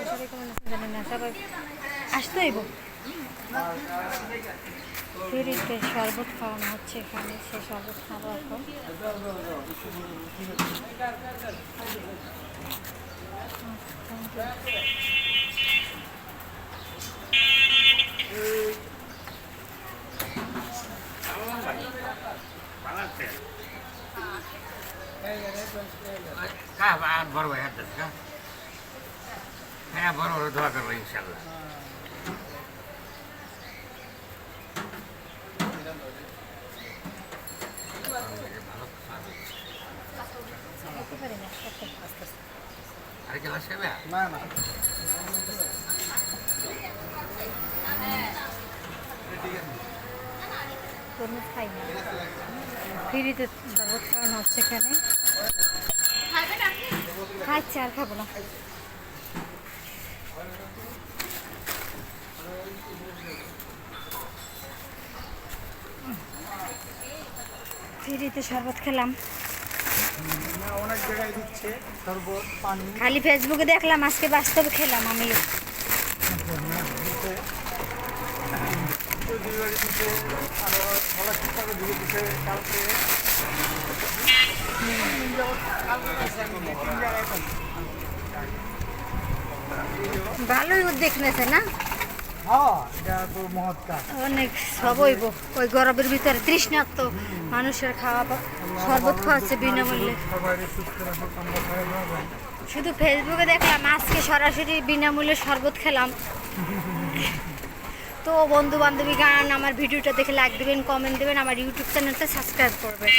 সবাই কেমন আছেন জানেন না, সবাই আসতে হইব। ফ্রিতে শরবত খাওয়ানো হচ্ছে এখানে, সে শরবত খাবো এখন। বড় ভাই হাত হ্যাঁ বড় বড় দোয়া করবো ইনশাল্লাহ। আর কি আসবে না না তরমুজ খাই না, ফ্রিতে শরবত খাওয়ানো হচ্ছে এখানে। খাচ্ছি আর খাবো না। ফ্রিতে শরবত খেলাম, অনেক জায়গায় দিচ্ছে শরবত পানি। খালি ফেসবুকে দেখলাম, আজকে বাস্তবে খেলাম আমি। দিচ্ছে আরো ভালো ঠিকভাবে দিয়ে দিচ্ছে কালকে ভালোই উদ্যোগ নিয়েছে না? হ্যাঁ এটা তো মহৎ কাজ। অনেক সব হইব ওই গরমের ভিতরে তৃষ্ণার্ত মানুষের খাওয়া শরবত খাওয়াচ্ছে বিনামূল্যে। সবাই সুস্থ রাখো, আমরা সবাই ভালো থাকি। শুধু ফেসবুকে দেখলাম, আজকে সরাসরি বিনামূল্যে শরবত খেলাম। তো বন্ধু বান্ধবী গান আমার ভিডিওটা দেখে লাইক দেবেন, কমেন্ট দেবেন, আমার ইউটিউব চ্যানেলটা সাবস্ক্রাইব করবেন।